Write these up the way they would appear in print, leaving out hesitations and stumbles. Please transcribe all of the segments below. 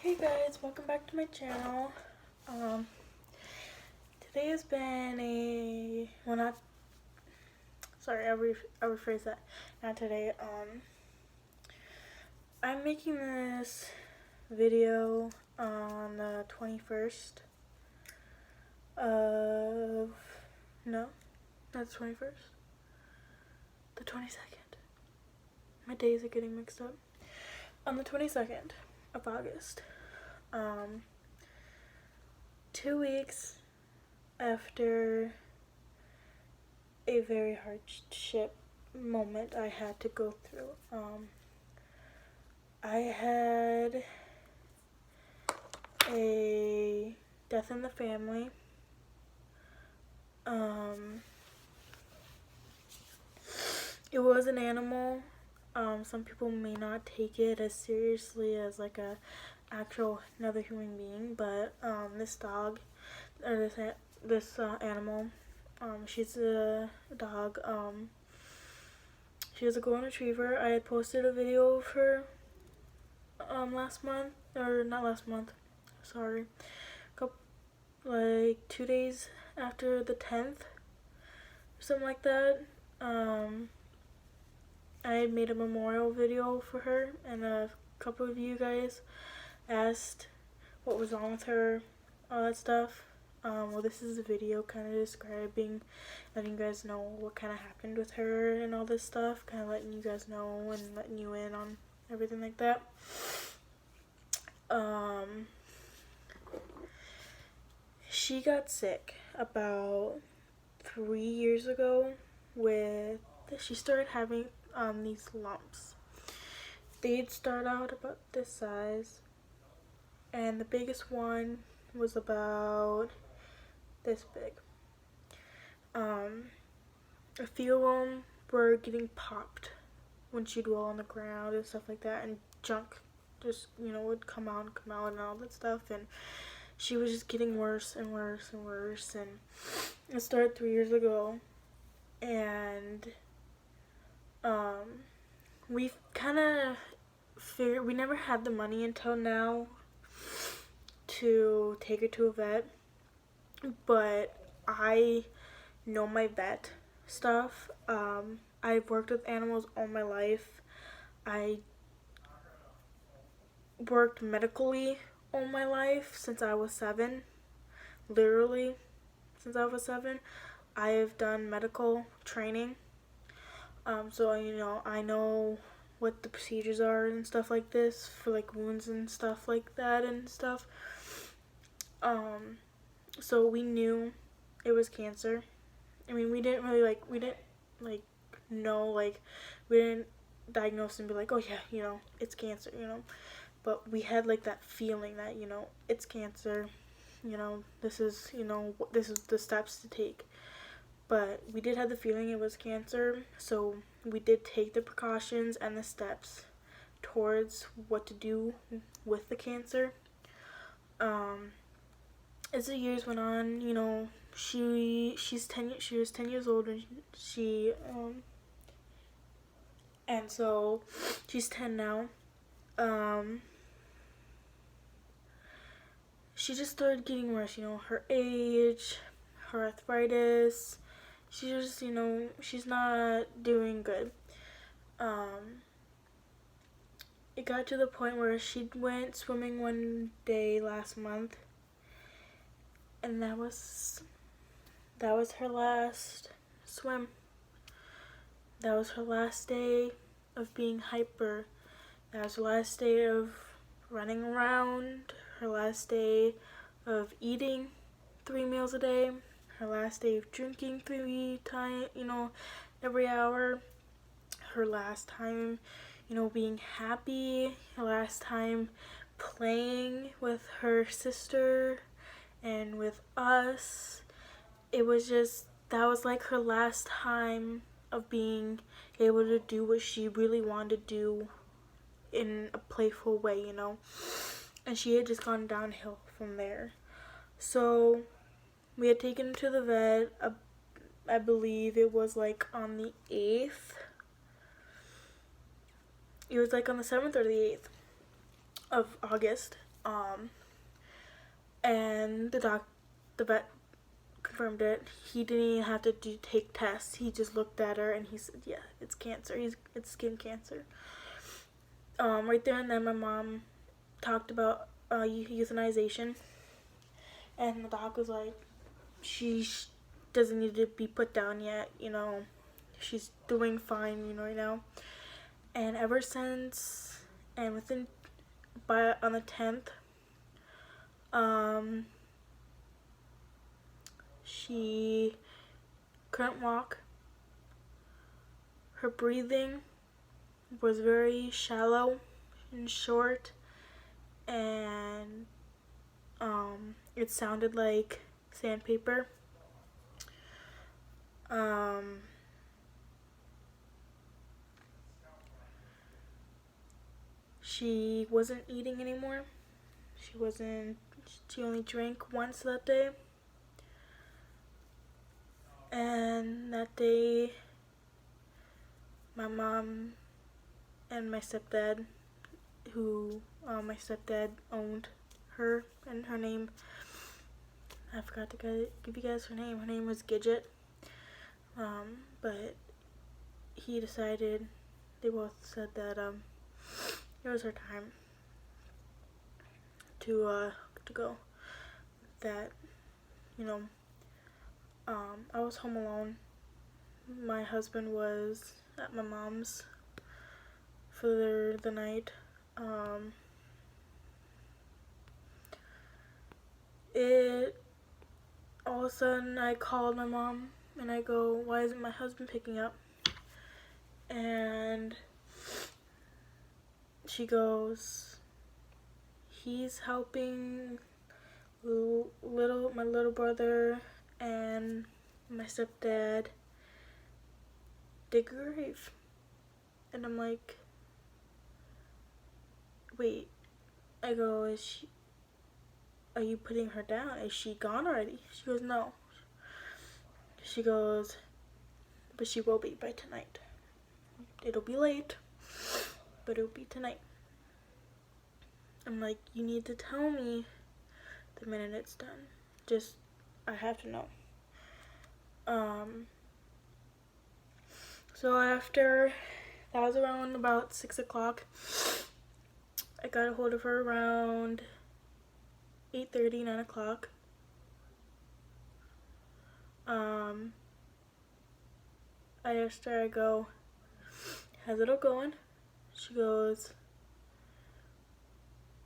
Hey guys, welcome back to my channel. Today has been not sorry, I'll rephrase that. Not today. I'm making this video on the 21st of no, not the 21st. The 22nd. My days are getting mixed up. On the 22nd of August. 2 weeks after a very hardship moment I had to go through. I had a death in the family. It was an animal. Some people may not take it as seriously as like a actual another human being, but this dog or this animal, she's a dog. She was a golden retriever. I had posted a video of her last month, or not last month, sorry, like 2 days after the 10th or something like that. I had made a memorial video for her, and a couple of you guys asked what was wrong with her, all that stuff. Well, this is a video kind of describing, letting you guys know what kind of happened with her and all this stuff, kind of letting you guys know and letting you in on everything like that. She got sick about 3 years ago she started having these lumps. They'd start out about this size, and the biggest one was about this big. A few of them were getting popped when she'd roll on the ground and stuff like that, and junk just, would come out and all that stuff, and she was just getting worse and worse and worse, and it started 3 years ago, and we kind of figured, we never had the money until now to take her to a vet, but I know my vet stuff. I've worked with animals all my life. I worked medically all my life since I was 7. Literally, since I was 7, I have done medical training. So I know what the procedures are and stuff like this for like wounds and stuff like that and stuff. So we knew it was cancer. I mean, we didn't know, like, we didn't diagnose and be like, oh yeah, it's cancer, but we had like that feeling that, it's cancer, this is the steps to take. But we did have the feeling it was cancer, so we did take the precautions and the steps towards what to do with the cancer. As the years went on, she was 10 years old when and so she's 10 now. She just started getting worse, her age, her arthritis. She just, she's not doing good. It got to the point where she went swimming one day last month, and that was her last swim. That was her last day of being hyper. That was her last day of running around, her last day of eating 3 meals a day, her last day of drinking 3 times, every hour, her last time, being happy, her last time playing with her sister and with us. It was just, that was like her last time of being able to do what she really wanted to do in a playful way, and she had just gone downhill from there. So we had taken her to the vet, I believe it was like on the 8th. It was like on the 7th or the 8th of August, And the vet confirmed it. He didn't even have to take tests. He just looked at her and he said, "Yeah, it's cancer. It's skin cancer." Right there and then, my mom talked about euthanization, and the doc was like, "She doesn't need to be put down yet. She's doing fine. Right now." And ever since, and on the 10th, she couldn't walk. Her breathing was very shallow and short, and it sounded like sandpaper. She wasn't eating anymore. She only drank once that day. And that day, my mom and my stepdad, my stepdad owned her, and her name, I forgot to give you guys her name. Her name was Gidget. But they both said that it was her time to go. That, I was home alone. My husband was at my mom's for the night. All of a sudden, I called my mom and I go, "Why isn't my husband picking up?" And she goes, "He's helping my little brother and my stepdad dig a grave." And I'm like, "Wait." I go, "Are you putting her down? Is she gone already?" She goes, "No." She goes, "But she will be by tonight. It'll be late, but it'll be tonight." I'm like, "You need to tell me the minute it's done. I have to know." So after, that was around about 6 o'clock. I got a hold of her around 8:30, 9 o'clock. I asked her, I go, "How's it all going?" She goes,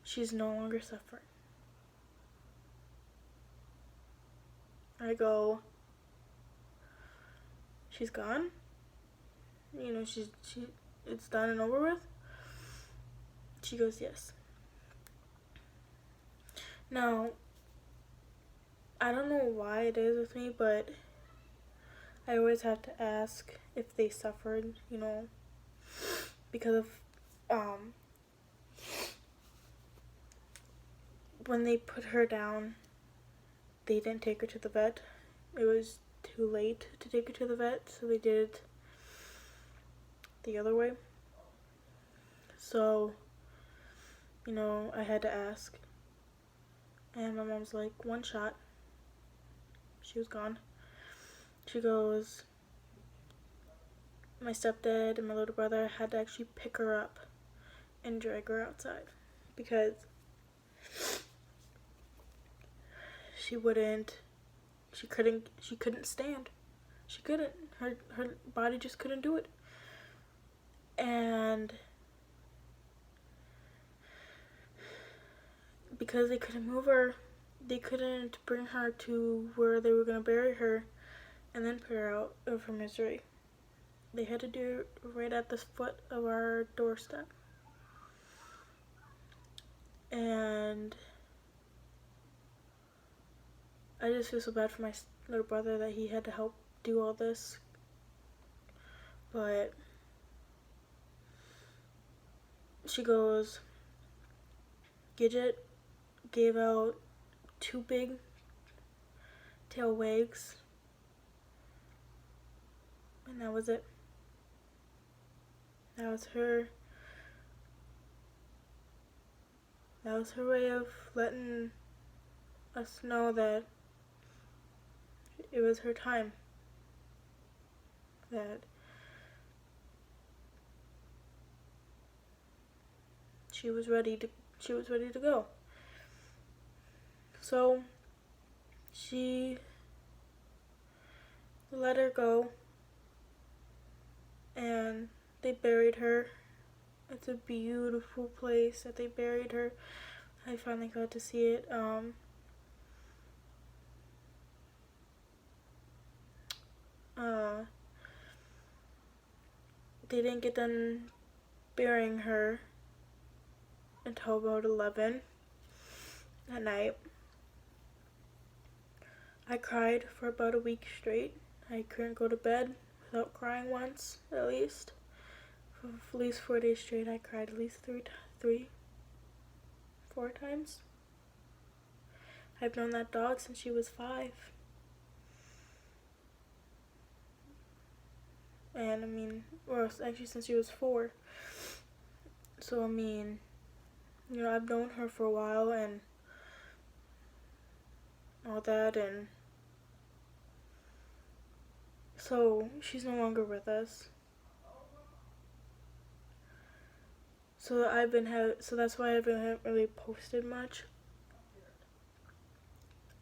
"She's no longer suffering." I go, "She's gone? It's done and over with?" She goes, "Yes." Now, I don't know why it is with me, but I always have to ask if they suffered, because of, when they put her down, they didn't take her to the vet. It was too late to take her to the vet, so they did it the other way. So, I had to ask. And my mom's like, "One shot." She was gone. She goes, "My stepdad and my little brother had to actually pick her up and drag her outside because she couldn't stand. She couldn't. Her body just couldn't do it." And because they couldn't move her, they couldn't bring her to where they were going to bury her and then put her out of her misery. They had to do it right at the foot of our doorstep. And I just feel so bad for my little brother that he had to help do all this. But she goes, Gidget gave out 2 big tail wags, and that was it. That was her That was her way of letting us know that it was her time. That she was ready to go. So she let her go, and they buried her. It's a beautiful place that they buried her. I finally got to see it. They didn't get done burying her until about 11 at night. I cried for about a week straight. I couldn't go to bed without crying once, at least. For at least 4 days straight, I cried at least 4 times. I've known that dog since she was 5. And I mean, or actually since she was 4. So I mean, you know, I've known her for a while and all that, and so she's no longer with us. So that's why I haven't really posted much.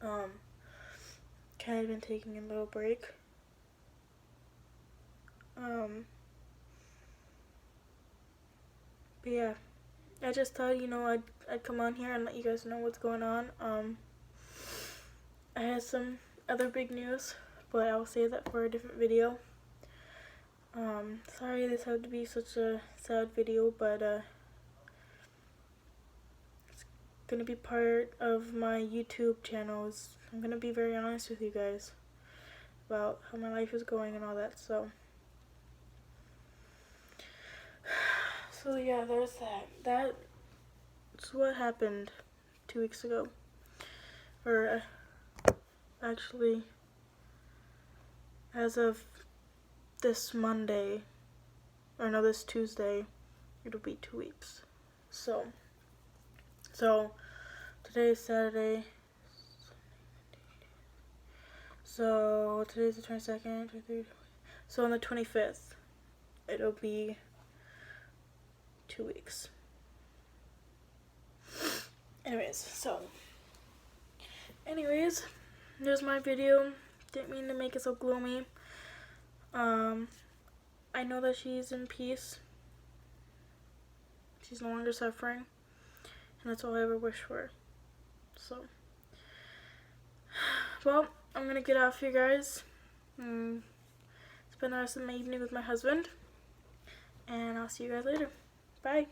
Kind of been taking a little break. But yeah, I just thought, you know, I'd come on here and let you guys know what's going on. I had some other big news, but I'll save that for a different video. Sorry this had to be such a sad video, but it's gonna be part of my YouTube channels. I'm gonna be very honest with you guys about how my life is going and all that, so yeah, there's that. That's what happened 2 weeks ago. Or actually, as of this Monday, or no, this Tuesday, it'll be 2 weeks. So today is Saturday. So today's the 22nd, 23rd. So on the 25th, it'll be 2 weeks. Anyways, there's my video. Didn't mean to make it so gloomy. I know that she's in peace. She's no longer suffering. And that's all I ever wish for. So, well, I'm gonna get off here, guys. Spend the rest of my evening with my husband. And I'll see you guys later. Bye.